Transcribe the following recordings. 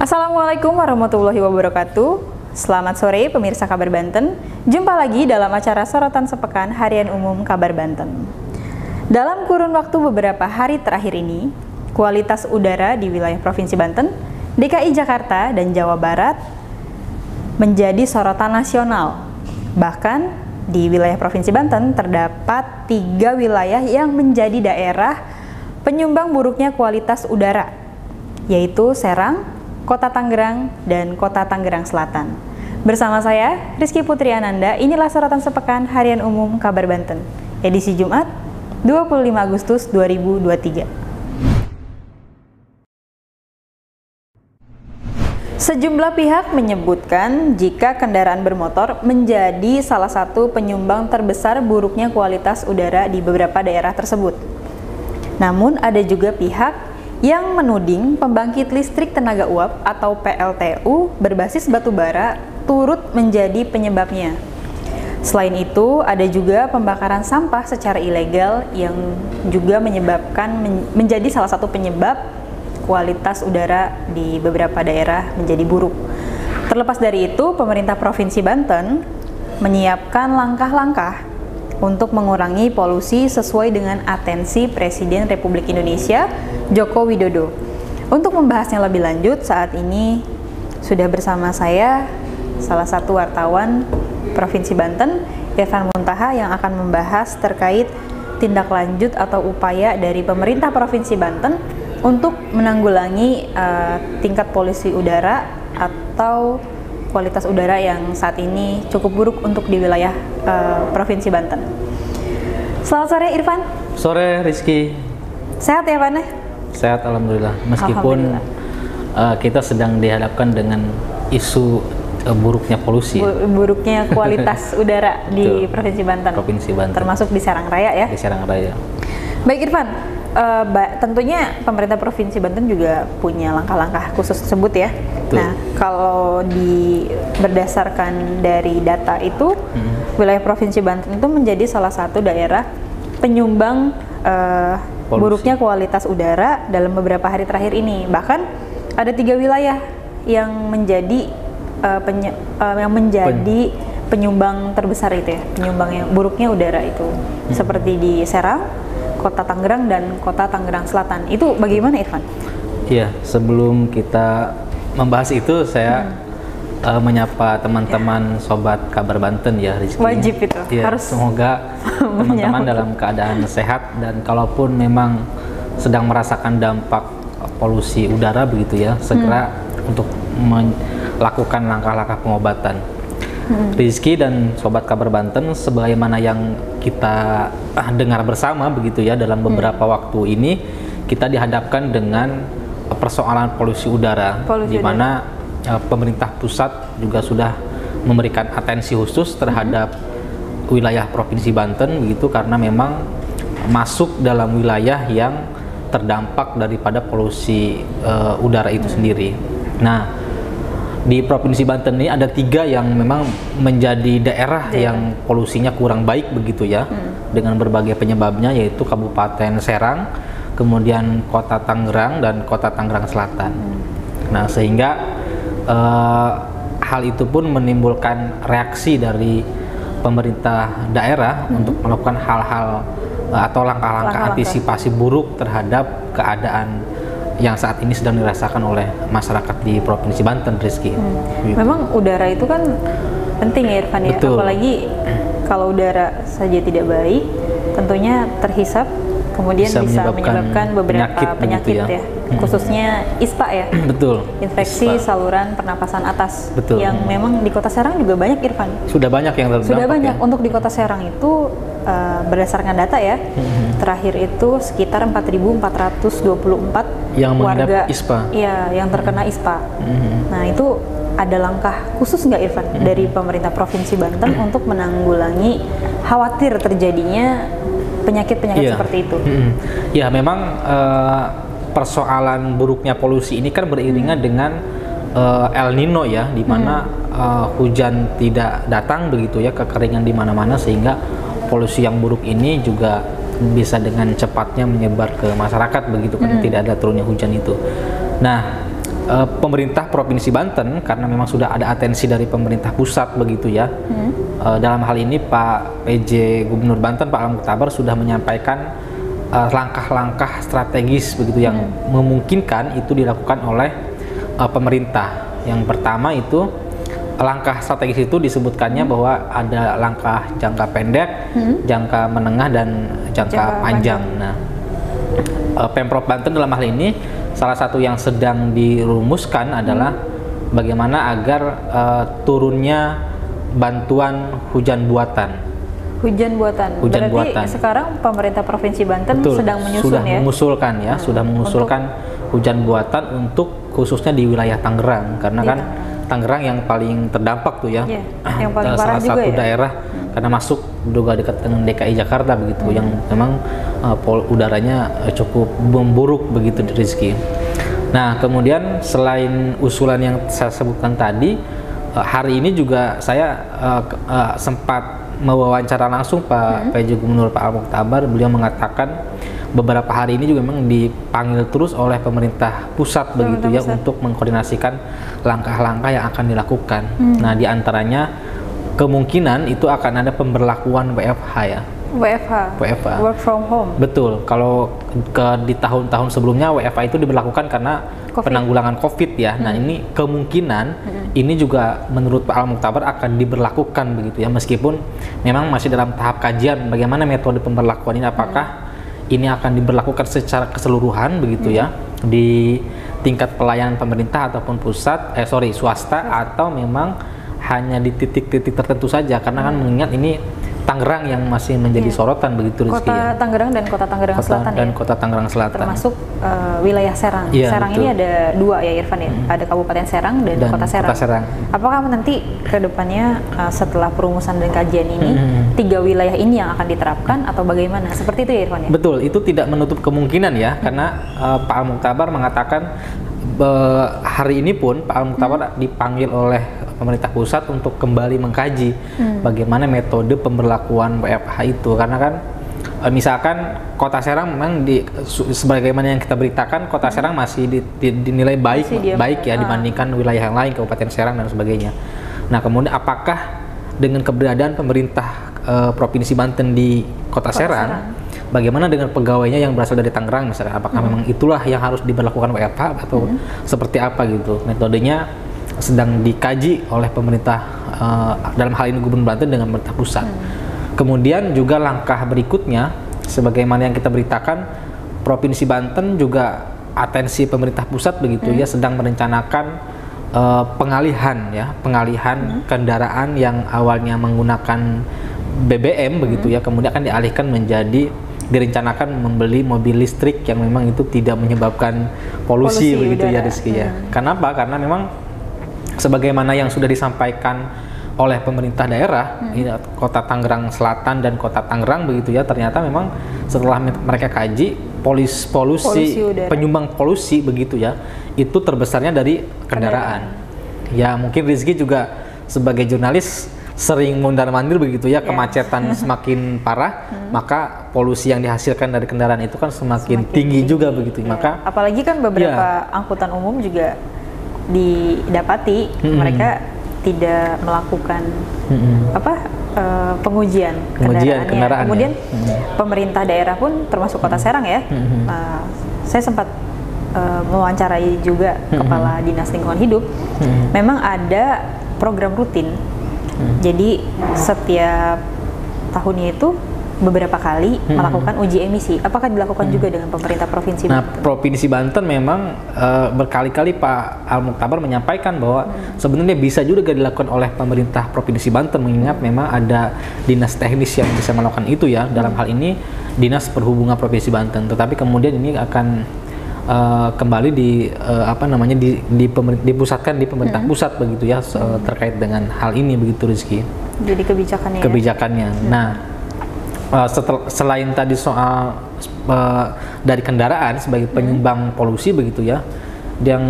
Assalamualaikum warahmatullahi wabarakatuh. Selamat sore pemirsa Kabar Banten. Jumpa lagi dalam acara Sorotan Sepekan Harian Umum Kabar Banten. Dalam kurun waktu beberapa hari terakhir ini, kualitas udara di wilayah Provinsi Banten, DKI Jakarta, dan Jawa Barat menjadi sorotan nasional. Bahkan di wilayah Provinsi Banten terdapat 3 wilayah yang menjadi daerah penyumbang buruknya kualitas udara, yaitu Serang, Kota Tangerang, dan Kota Tangerang Selatan. Bersama saya, Rizky Putri Ananda, inilah Sorotan Sepekan Harian Umum Kabar Banten, edisi Jumat, 25 Agustus 2023. Sejumlah pihak menyebutkan jika kendaraan bermotor menjadi salah satu penyumbang terbesar buruknya kualitas udara di beberapa daerah tersebut. Namun ada juga pihak yang menuding pembangkit listrik tenaga uap atau PLTU berbasis batu bara turut menjadi penyebabnya. Selain itu, ada juga pembakaran sampah secara ilegal yang juga menjadi salah satu penyebab kualitas udara di beberapa daerah menjadi buruk. Terlepas dari itu, pemerintah Provinsi Banten menyiapkan langkah-langkah untuk mengurangi polusi sesuai dengan atensi Presiden Republik Indonesia Joko Widodo. Untuk membahasnya lebih lanjut, saat ini sudah bersama saya salah satu wartawan Provinsi Banten, Irfan Muntaha, yang akan membahas terkait tindak lanjut atau upaya dari pemerintah Provinsi Banten untuk menanggulangi tingkat polusi udara atau kualitas udara yang saat ini cukup buruk untuk di wilayah Provinsi Banten. Selamat sore Irfan. Sore Rizky. Sehat ya Pan? Sehat alhamdulillah. Meskipun kita sedang dihadapkan dengan isu buruknya polusi. Buruknya kualitas udara di Provinsi Banten. Provinsi Banten. Termasuk di Serang Raya ya. Di Serang Raya. Baik Irfan, tentunya pemerintah Provinsi Banten juga punya langkah-langkah khusus tersebut ya. Betul. Nah, kalau berdasarkan dari data itu, wilayah Provinsi Banten itu menjadi salah satu daerah penyumbang buruknya kualitas udara dalam beberapa hari terakhir ini. Bahkan ada 3 wilayah yang menjadi penyumbang terbesar itu ya, penyumbang yang buruknya udara itu, seperti di Serang, Kota Tangerang, dan Kota Tangerang Selatan. Itu bagaimana Irfan? Iya, sebelum kita membahas itu saya menyapa teman-teman sobat Kabar Banten ya Rizky. Wajib itu, ya, harus. Semoga teman-teman dalam keadaan sehat, dan kalaupun memang sedang merasakan dampak polusi udara begitu ya, segera untuk melakukan langkah-langkah pengobatan. Rizky dan sobat Kabar Banten, sebagaimana yang kita dengar bersama begitu ya, dalam beberapa waktu ini kita dihadapkan dengan persoalan polusi udara, di mana pemerintah pusat juga sudah memberikan atensi khusus terhadap wilayah Provinsi Banten begitu, karena memang masuk dalam wilayah yang terdampak daripada polusi udara itu sendiri. Nah, di Provinsi Banten ini ada 3 yang memang menjadi daerah yang polusinya kurang baik begitu ya, dengan berbagai penyebabnya, yaitu Kabupaten Serang, kemudian Kota Tangerang, dan Kota Tangerang Selatan. Nah, sehingga hal itu pun menimbulkan reaksi dari pemerintah daerah untuk melakukan hal-hal atau langkah-langkah antisipasi buruk terhadap keadaan yang saat ini sedang dirasakan oleh masyarakat di Provinsi Banten, Rizky. Gitu. Memang udara itu kan penting ya Irfan ya, apalagi kalau udara saja tidak baik, tentunya terhisap, kemudian bisa menyebabkan beberapa penyakit ya. Khususnya ISPA ya. Betul. Infeksi saluran pernapasan atas. Betul. Yang memang di Kota Serang juga banyak Irfan. Sudah banyak yang terdampak. Sudah banyak. Untuk di Kota Serang itu berdasarkan data ya, terakhir itu sekitar 4.424 yang warga ISPA. Iya, yang terkena ISPA. Nah, itu ada langkah khusus nggak Irfan dari pemerintah Provinsi Banten untuk menanggulangi khawatir terjadinya penyakit-penyakit seperti itu? Ya, memang persoalan buruknya polusi ini kan beriringan dengan El Nino ya, di mana hujan tidak datang begitu ya, kekeringan di mana-mana, sehingga polusi yang buruk ini juga bisa dengan cepatnya menyebar ke masyarakat begitu kan, tidak ada turunnya hujan itu. Nah, pemerintah Provinsi Banten, karena memang sudah ada atensi dari pemerintah pusat begitu ya. Dalam hal ini Pak PJ Gubernur Banten Pak Al Muktabar sudah menyampaikan langkah-langkah strategis begitu yang memungkinkan itu dilakukan oleh pemerintah. Yang pertama itu langkah strategis itu disebutkannya bahwa ada langkah jangka pendek, jangka menengah dan jangka panjang. Nah, Pemprov Banten dalam hal ini salah satu yang sedang dirumuskan adalah bagaimana agar turunnya bantuan hujan buatan. Hujan buatan. Hujan Berarti buatan. Sekarang pemerintah Provinsi Banten sedang menyusun sudah ya? mengusulkan ya, sudah mengusulkan hujan buatan untuk khususnya di wilayah Tangerang, karena kan Tangerang yang paling terdampak tuh ya, yang paling parah salah juga satu ya? daerah karena masuk juga dekat dengan DKI Jakarta begitu, yang memang udaranya cukup memburuk begitu Rizky. Nah kemudian selain usulan yang saya sebutkan tadi, hari ini juga saya sempat mewawancara langsung Pak PJ Gubernur Pak Al Muktabar. Beliau mengatakan beberapa hari ini juga memang dipanggil terus oleh pemerintah pusat begitu ya, untuk mengkoordinasikan langkah-langkah yang akan dilakukan. Nah diantaranya kemungkinan itu akan ada pemberlakuan WFH ya. WFH. Work from home. Betul. Kalau di tahun-tahun sebelumnya WFH itu diberlakukan karena penanggulangan COVID ya. Nah ini kemungkinan ini juga menurut Pak Al Muktabar akan diberlakukan begitu ya, meskipun memang masih dalam tahap kajian bagaimana metode pemberlakuan ini, apakah ini akan diberlakukan secara keseluruhan begitu ya di tingkat pelayanan pemerintah ataupun swasta, atau memang hanya di titik-titik tertentu saja, karena kan mengingat ini Tangerang yang masih menjadi sorotan begitu Rizky. Kota Tangerang dan Kota Tangerang Selatan dan Kota Tangerang Selatan. Termasuk wilayah Serang. Serang betul. Ini ada dua ya Irfan ya. Ada Kabupaten Serang dan Kota Serang. Apakah nanti ke depannya setelah perumusan dan kajian ini 3 wilayah ini yang akan diterapkan atau bagaimana? Seperti itu ya Irfan ya? Betul, itu tidak menutup kemungkinan ya, karena Pak Al Muktabar mengatakan hari ini pun Pak Al Muktabar dipanggil oleh pemerintah pusat untuk kembali mengkaji bagaimana metode pemberlakuan WFH itu, karena kan misalkan Kota Serang memang sebagaimana yang kita beritakan, Kota Serang masih dinilai baik ya dibandingkan wilayah yang lain, Kabupaten Serang dan sebagainya. Nah kemudian apakah dengan keberadaan pemerintah Provinsi Banten di Kota Serang, bagaimana dengan pegawainya yang berasal dari Tangerang misalnya, apakah memang itulah yang harus diberlakukan WFH atau seperti apa gitu. Metodenya sedang dikaji oleh pemerintah, dalam hal ini Gubernur Banten dengan pemerintah pusat. Kemudian juga langkah berikutnya, sebagaimana yang kita beritakan, Provinsi Banten juga atensi pemerintah pusat begitu ya, sedang merencanakan pengalihan kendaraan yang awalnya menggunakan BBM begitu ya, kemudian akan dialihkan menjadi, direncanakan membeli mobil listrik yang memang itu tidak menyebabkan polusi begitu udara. Ya Rizky ya. Kenapa? Karena memang sebagaimana yang sudah disampaikan oleh pemerintah daerah, Kota Tangerang Selatan dan Kota Tangerang begitu ya, ternyata memang setelah mereka kaji polusi penyumbang polusi begitu ya, itu terbesarnya dari kendaraan. Ya mungkin Rizky juga sebagai jurnalis sering mondar-mandir begitu ya, kemacetan semakin parah, maka polusi yang dihasilkan dari kendaraan itu kan semakin tinggi juga begitu. Maka apalagi kan beberapa angkutan umum juga didapati mereka tidak melakukan pengujian kendaraannya. Kemudian pemerintah daerah pun termasuk Kota Serang ya. Saya sempat mewawancarai juga Kepala Dinas Lingkungan Hidup. Memang ada program rutin. Jadi setiap tahunnya itu beberapa kali melakukan uji emisi. Apakah dilakukan juga dengan pemerintah Provinsi Banten? Nah, Provinsi Banten memang berkali-kali Pak Al Muktabar menyampaikan bahwa sebenarnya bisa juga dilakukan oleh pemerintah Provinsi Banten, mengingat memang ada dinas teknis yang bisa melakukan itu ya. Dalam hal ini Dinas Perhubungan Provinsi Banten. Tetapi kemudian ini akan kembali dipusatkan di pemerintah pusat begitu ya, terkait dengan hal ini begitu Rizky. Jadi kebijakannya. Nah, selain tadi soal dari kendaraan sebagai penyumbang polusi begitu ya, yang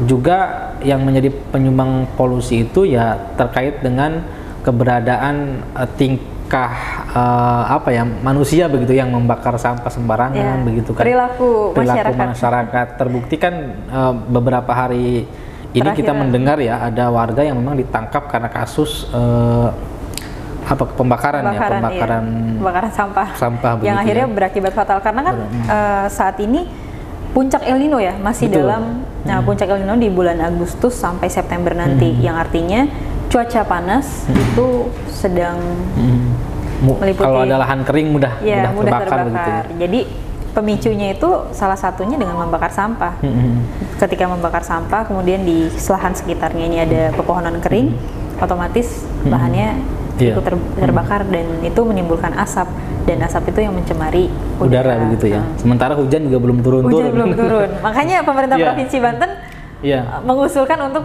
juga yang menjadi penyumbang polusi itu ya terkait dengan keberadaan apakah apa ya, manusia begitu yang membakar sampah sembarangan begitu kan, perilaku masyarakat. Terbukti kan beberapa hari ini kita mendengar ya ada warga yang memang ditangkap karena kasus pembakaran sampah yang akhirnya berakibat fatal karena kan saat ini puncak El Nino ya masih dalam puncak El Nino di bulan Agustus sampai September nanti, yang artinya cuaca panas itu sedang meliputi, kalau ada lahan kering mudah terbakar. Begitu. Jadi pemicunya itu salah satunya dengan membakar sampah. Ketika membakar sampah, kemudian di lahan sekitarnya ini ada pepohonan kering, otomatis lahannya ikut terbakar dan itu menimbulkan asap, dan asap itu yang mencemari udara begitu ya. Sementara hujan juga belum turun. Makanya pemerintah Provinsi Banten mengusulkan untuk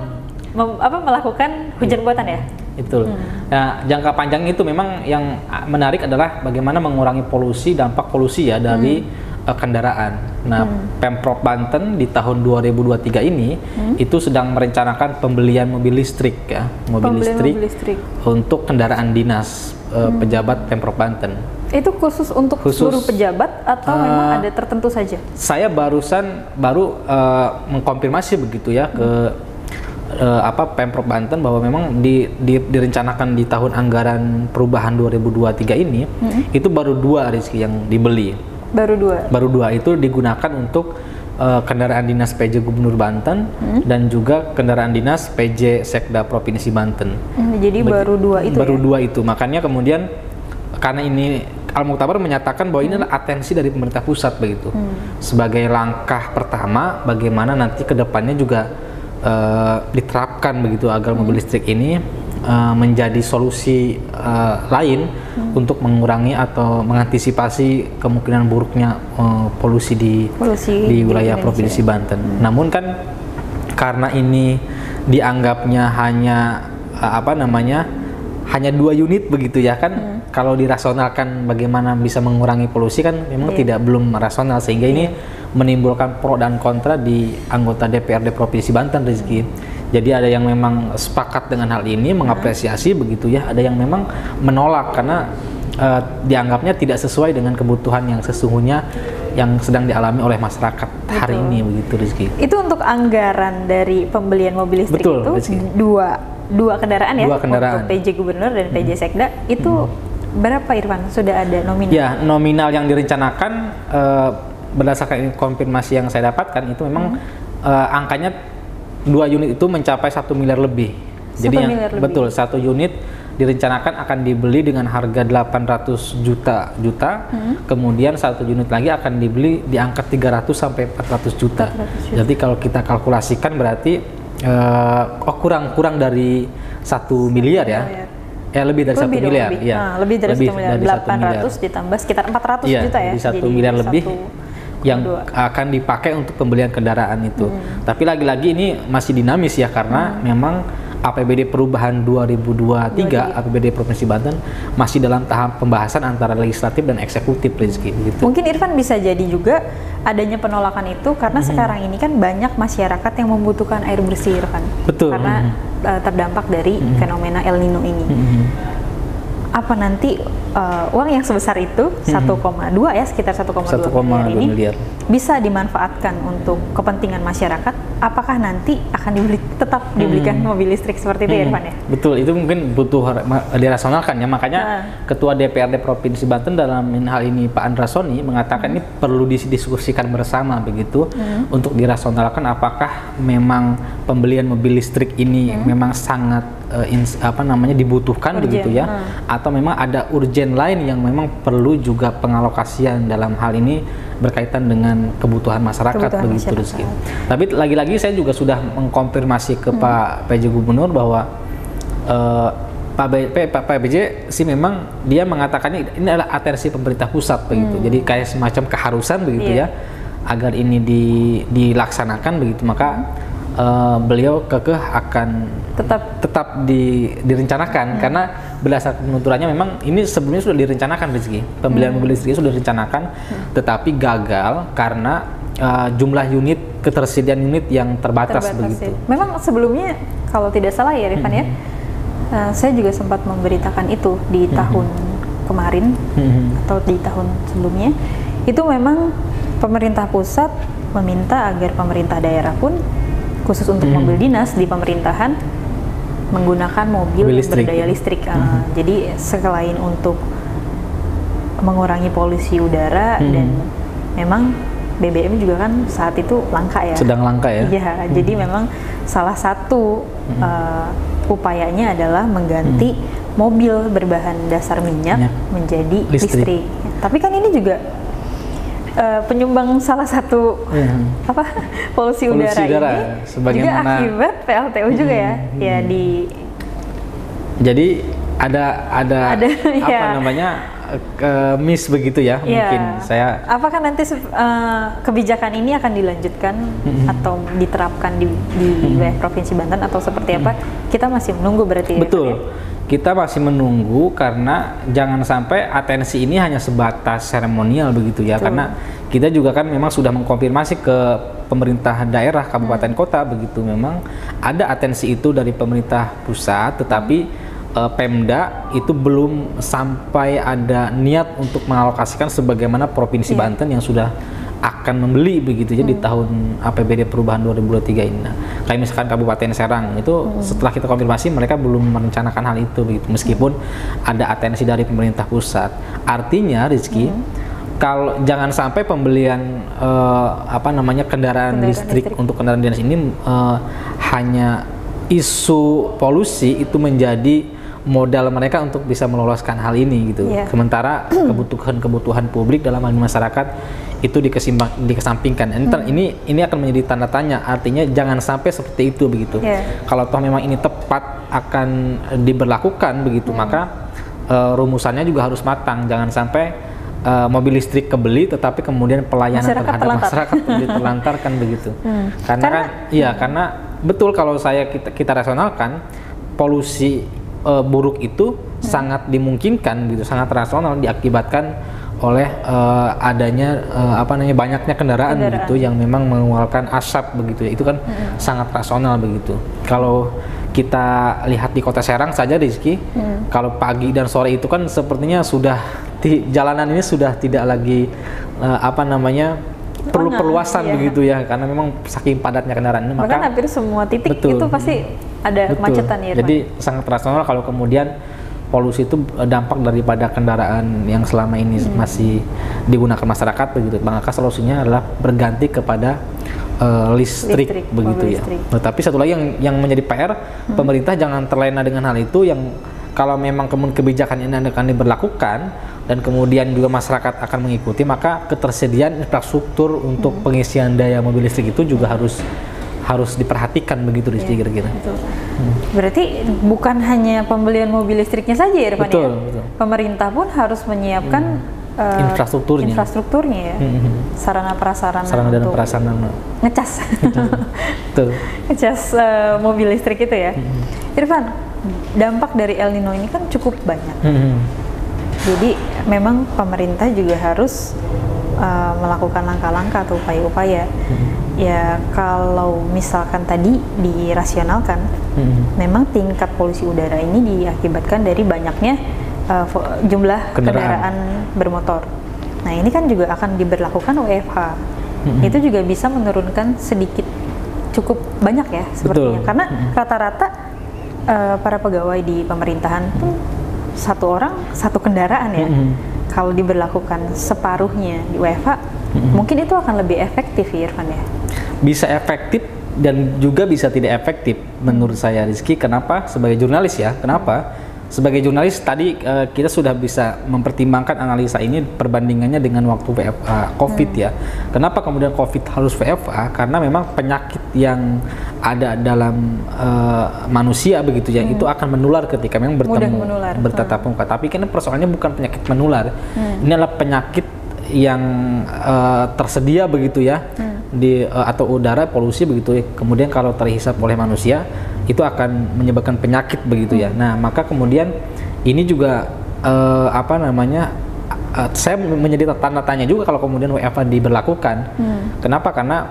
melakukan hujan buatan ya. Betul. Nah, jangka panjang itu memang yang menarik adalah bagaimana mengurangi dampak polusi ya dari kendaraan. Nah, Pemprov Banten di tahun 2023 ini itu sedang merencanakan pembelian mobil listrik ya, mobil listrik untuk kendaraan dinas pejabat Pemprov Banten. Itu khusus untuk seluruh pejabat atau memang ada tertentu saja? Saya baru mengkonfirmasi begitu ya ke Pemprov Banten bahwa memang direncanakan di tahun anggaran perubahan 2023 ini itu baru 2 Rizky yang dibeli. Baru dua itu digunakan untuk kendaraan dinas PJ Gubernur Banten dan juga kendaraan dinas PJ Sekda Provinsi Banten. Jadi baru 2 itu. Baru 2 itu. Makanya kemudian karena ini Al-Muktabar menyatakan bahwa ini adalah atensi dari pemerintah pusat begitu. Sebagai langkah pertama bagaimana nanti kedepannya juga diterapkan begitu agar mobil listrik ini menjadi solusi lain untuk mengurangi atau mengantisipasi kemungkinan buruknya polusi di wilayah Provinsi Banten. Namun kan karena ini dianggapnya hanya hanya 2 unit begitu ya kan, kalau dirasionalkan bagaimana bisa mengurangi polusi kan memang belum rasional, sehingga ini menimbulkan pro dan kontra di anggota DPRD Provinsi Banten, Rizky. Jadi ada yang memang sepakat dengan hal ini, mengapresiasi begitu ya, ada yang memang menolak karena dianggapnya tidak sesuai dengan kebutuhan yang sesungguhnya yang sedang dialami oleh masyarakat hari ini begitu, Rizky. Itu untuk anggaran dari pembelian mobil listrik itu Rizky. dua kendaraan ya, untuk PJ Gubernur dan PJ Sekda itu berapa Irfan? Sudah ada nominal? Ya, nominal yang direncanakan berdasarkan konfirmasi yang saya dapatkan itu memang angkanya 2 unit itu mencapai 1 miliar lebih. Jadi betul 1 unit direncanakan akan dibeli dengan harga 800 juta. Kemudian 1 unit lagi akan dibeli di angka 300 sampai 400 juta. Jadi kalau kita kalkulasikan berarti kurang dari 1 miliar ya. Lebih dari 1 miliar. Lebih dari 1 miliar. 800 ditambah sekitar 400 juta ya. Di 1 miliar lebih yang akan dipakai untuk pembelian kendaraan itu. Tapi lagi-lagi ini masih dinamis ya, karena memang APBD perubahan 2023 APBD Provinsi Banten masih dalam tahap pembahasan antara legislatif dan eksekutif, Rizky, gitu. Mungkin Irfan bisa jadi juga adanya penolakan itu karena sekarang ini kan banyak masyarakat yang membutuhkan air bersih, Irfan. Betul. Karena terdampak dari fenomena El Nino ini. Apa nanti uang yang sebesar itu 1,2 ya, sekitar 1,2 miliar ini bisa dimanfaatkan untuk kepentingan masyarakat? Apakah nanti akan tetap dibelikan mobil listrik seperti itu ya, Irfan ya? Betul, itu mungkin butuh dirasionalkan ya, makanya Ketua DPRD Provinsi Banten dalam hal ini Pak Andra Soni mengatakan ini perlu didiskusikan bersama begitu untuk dirasionalkan apakah memang pembelian mobil listrik ini memang sangat dibutuhkan begitu ya, atau memang ada urgen lain yang memang perlu juga pengalokasian dalam hal ini berkaitan dengan kebutuhan masyarakat begitu, Rizky. Tapi lagi-lagi saya juga sudah mengkonfirmasi ke Pak PJ Gubernur bahwa Pak PJ sih memang dia mengatakannya ini adalah atensi pemerintah pusat begitu. Jadi kayak semacam keharusan begitu ya agar ini dilaksanakan begitu, maka beliau kekeh akan tetap direncanakan karena berdasarkan penuturannya memang ini sebelumnya sudah direncanakan, Rizky. Pembelian mobil listrik sudah direncanakan tetapi gagal karena jumlah unit, ketersediaan unit yang terbatas begitu. Memang sebelumnya kalau tidak salah ya, Rifan ya, saya juga sempat memberitakan itu di tahun kemarin atau di tahun sebelumnya, itu memang pemerintah pusat meminta agar pemerintah daerah pun khusus untuk mobil dinas di pemerintahan menggunakan mobil listrik. berdaya listrik. Jadi selain untuk mengurangi polusi udara dan memang BBM juga kan saat itu langka ya. Sedang langka ya. Iya, jadi memang salah satu upayanya adalah mengganti mobil berbahan dasar minyak menjadi listrik. Tapi kan ini juga penyumbang salah satu polusi udara ini juga akibat PLTU juga ya. Ya Jadi ada apa namanya miss begitu ya, mungkin saya. Apakah nanti kebijakan ini akan dilanjutkan atau diterapkan di wilayah Provinsi Banten atau seperti apa? Kita masih menunggu berarti. Betul. Ya? Kita masih menunggu karena jangan sampai atensi ini hanya sebatas seremonial begitu ya. Karena kita juga kan memang sudah mengkonfirmasi ke pemerintah daerah, kabupaten, kota begitu, memang ada atensi itu dari pemerintah pusat, tetapi Pemda itu belum sampai ada niat untuk mengalokasikan sebagaimana Provinsi Banten yang sudah akan membeli begitu ya di tahun APBD perubahan 2023 ini. Nah, kayak misalkan Kabupaten Serang itu setelah kita konfirmasi mereka belum merencanakan hal itu begitu, meskipun ada atensi dari pemerintah pusat. Artinya Rizky, kalau jangan sampai pembelian kendaraan listrik untuk kendaraan dinas ini hanya isu polusi itu menjadi modal mereka untuk bisa meloloskan hal ini gitu. Sementara kebutuhan publik dalam hal masyarakat itu dikesampingkan. Ini akan menjadi tanda tanya. Artinya jangan sampai seperti itu begitu. Kalau toh memang ini tepat akan diberlakukan begitu, maka rumusannya juga harus matang. Jangan sampai mobil listrik kebeli tetapi kemudian pelayanan terhadap masyarakat ditelantarkan begitu. Karena betul kalau kita rasionalkan, polusi buruk itu sangat dimungkinkan gitu, sangat rasional diakibatkan oleh adanya banyaknya kendaraan begitu yang memang mengeluarkan asap begitu ya. Itu kan sangat rasional begitu. Kalau kita lihat di Kota Serang saja Rizky, kalau pagi dan sore itu kan sepertinya sudah jalanan ini sudah tidak lagi perlu perluasan begitu ya, karena memang saking padatnya kendaraan ini. Maka hampir semua titik itu pasti ada kemacetan ya. Jadi sangat rasional kalau kemudian polusi itu dampak daripada kendaraan yang selama ini masih digunakan masyarakat begitu. Maka solusinya adalah berganti kepada listrik begitu ya. Tetapi satu lagi yang menjadi PR, pemerintah jangan terlena dengan hal itu. Yang kalau memang kebijakan ini akan diberlakukan dan kemudian juga masyarakat akan mengikuti, maka ketersediaan infrastruktur untuk pengisian daya mobil listrik itu juga harus diperhatikan begitu kira-kira. Berarti bukan hanya pembelian mobil listriknya saja ya, Irfan, betul. Pemerintah pun harus menyiapkan infrastrukturnya ya, sarana prasarana untuk ngecas ngecas mobil listrik itu ya. Irfan, dampak dari El Nino ini kan cukup banyak. Jadi memang pemerintah juga harus melakukan langkah-langkah atau upaya-upaya. Ya kalau misalkan tadi dirasionalkan, memang tingkat polusi udara ini diakibatkan dari banyaknya jumlah kendaraan bermotor. Nah ini kan juga akan diberlakukan WFH. Itu juga bisa menurunkan sedikit, cukup banyak ya sepertinya. Karena rata-rata para pegawai di pemerintahan pun satu orang satu kendaraan ya. Kalau diberlakukan separuhnya di WFH, mungkin itu akan lebih efektif ya Irfan ya? Bisa efektif dan juga bisa tidak efektif menurut saya Rizky. Kenapa? Sebagai jurnalis ya, kenapa? Sebagai jurnalis tadi kita sudah bisa mempertimbangkan analisa ini perbandingannya dengan waktu WFH COVID ya. Kenapa kemudian COVID harus WFH? Karena memang penyakit yang ada dalam manusia begitu ya, itu akan menular ketika memang bertemu bertatap muka. Tapi kan persoalannya bukan penyakit menular. Ini adalah penyakit yang tersedia begitu ya atau udara polusi begitu ya. Kemudian kalau terhisap oleh manusia itu akan menyebabkan penyakit begitu ya. Nah maka kemudian ini juga saya menjadi tanda tanya juga kalau kemudian WFH diberlakukan. Kenapa? Karena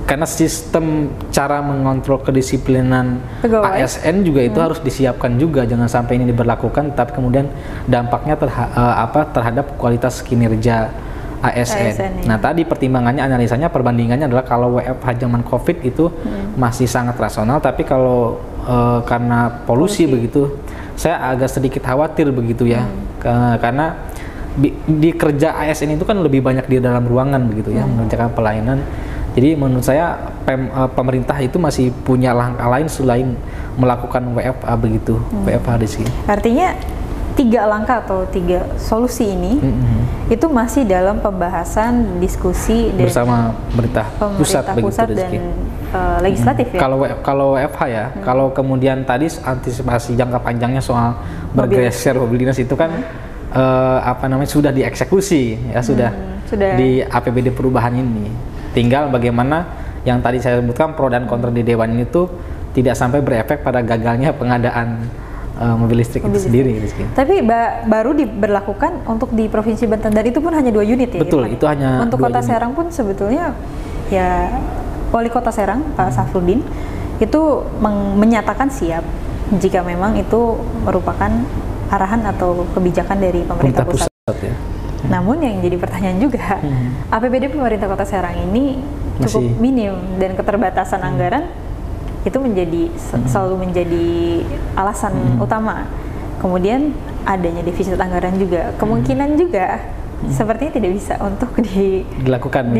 karena sistem cara mengontrol kedisiplinan Pegawai. ASN juga itu harus disiapkan juga, jangan sampai ini diberlakukan tapi kemudian dampaknya terhadap kualitas kinerja ASN. Nah tadi pertimbangannya, analisanya, perbandingannya adalah kalau WFH zaman COVID itu masih sangat rasional, tapi kalau karena polusi begitu, saya agak sedikit khawatir begitu ya, karena di kerja ASN itu kan lebih banyak di dalam ruangan begitu ya, mengerjakan pelayanan. Jadi menurut saya pemerintah itu masih punya langkah lain selain melakukan WFH begitu, WFH di sini. Artinya 3 langkah atau 3 solusi ini itu masih dalam pembahasan diskusi bersama pemerintah pusat dan legislatif ya. Kalau WFH ya, kalau kemudian tadi antisipasi jangka panjangnya soal bergeser mobil dinas itu kan sudah dieksekusi ya, sudah di APBD perubahan ini. Tinggal bagaimana yang tadi saya sebutkan pro dan kontra di dewan itu tidak sampai berefek pada gagalnya pengadaan mobil listrik itu sendiri. Tapi baru diberlakukan untuk di Provinsi Banten, dan itu pun hanya 2 unit ya? Betul, itu hanya untuk Kota Serang pun sebetulnya ya Wali Kota Serang Pak Safruddin itu menyatakan siap jika memang itu merupakan arahan atau kebijakan dari pemerintah pusat. Ya. Namun yang jadi pertanyaan juga, APBD pemerintah Kota Serang ini cukup minim dan keterbatasan anggaran itu selalu menjadi alasan utama. Kemudian adanya defisit anggaran juga, kemungkinan juga sepertinya tidak bisa untuk dilakukan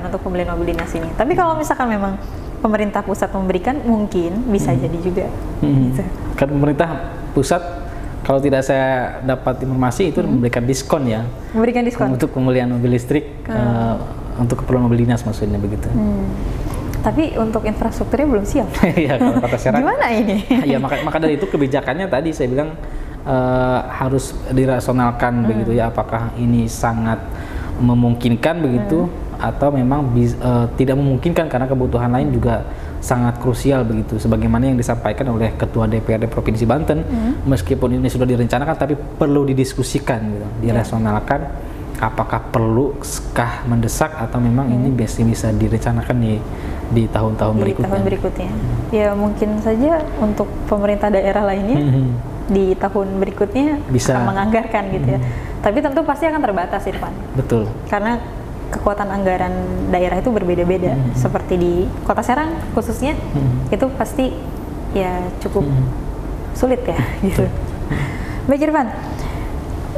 untuk pembelian mobil dinas ini. Tapi kalau misalkan memang pemerintah pusat memberikan, mungkin bisa jadi juga. Gitu. Kan pemerintah pusat, kalau tidak saya dapat informasi itu memberikan diskon ya. Memberikan diskon untuk pembelian mobil listrik untuk keperluan mobil dinas maksudnya begitu. Tapi untuk infrastrukturnya belum siap. Iya, kalau Kota Serang. Gimana ini? Ya maka dari itu kebijakannya tadi saya bilang harus dirasionalkan begitu ya. Apakah ini sangat memungkinkan begitu atau memang tidak memungkinkan karena kebutuhan lain juga sangat krusial begitu, sebagaimana yang disampaikan oleh Ketua DPRD Provinsi Banten. Meskipun ini sudah direncanakan tapi perlu didiskusikan gitu, dirasionalkan apakah perlukah mendesak atau memang ini bisa direncanakan di tahun-tahun berikutnya. Ya mungkin saja untuk pemerintah daerah lainnya di tahun berikutnya bisa akan menganggarkan gitu ya. Tapi tentu pasti akan terbatas, Irfan. Betul. Karena kekuatan anggaran daerah itu berbeda-beda. Seperti di Kota Serang khususnya itu pasti ya cukup sulit ya gitu. Baik Irfan,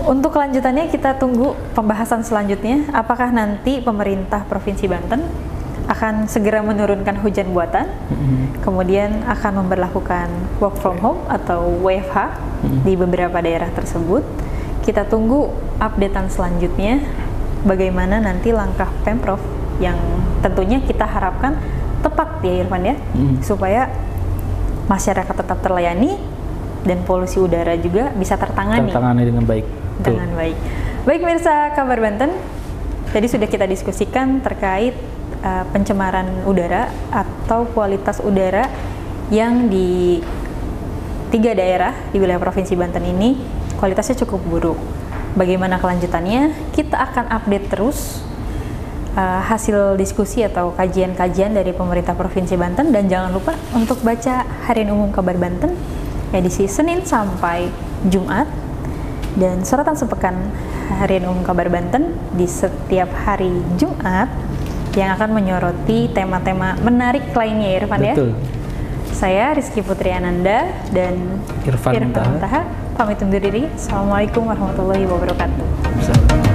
untuk kelanjutannya kita tunggu pembahasan selanjutnya. Apakah nanti pemerintah Provinsi Banten akan segera menurunkan hujan buatan, kemudian akan memberlakukan work from home atau WFH di beberapa daerah tersebut. Kita tunggu updatean selanjutnya, bagaimana nanti langkah Pemprov yang tentunya kita harapkan tepat ya Irfan ya, supaya masyarakat tetap terlayani dan polusi udara juga bisa tertangani dengan baik. Dengan baik. Baik pemirsa Kabar Banten, tadi sudah kita diskusikan terkait pencemaran udara atau kualitas udara yang di 3 daerah di wilayah Provinsi Banten ini kualitasnya cukup buruk. Bagaimana kelanjutannya? Kita akan update terus hasil diskusi atau kajian-kajian dari pemerintah Provinsi Banten, dan jangan lupa untuk baca Harian Umum Kabar Banten edisi Senin sampai Jumat, dan Sorotan Sepekan Harian Umum Kabar Banten di setiap hari Jumat yang akan menyoroti tema-tema menarik lainnya, Irfan ya. Betul. Saya Rizky Putri Ananda dan Irfan Muntaha pamit undur diri. Assalamualaikum warahmatullahi wabarakatuh.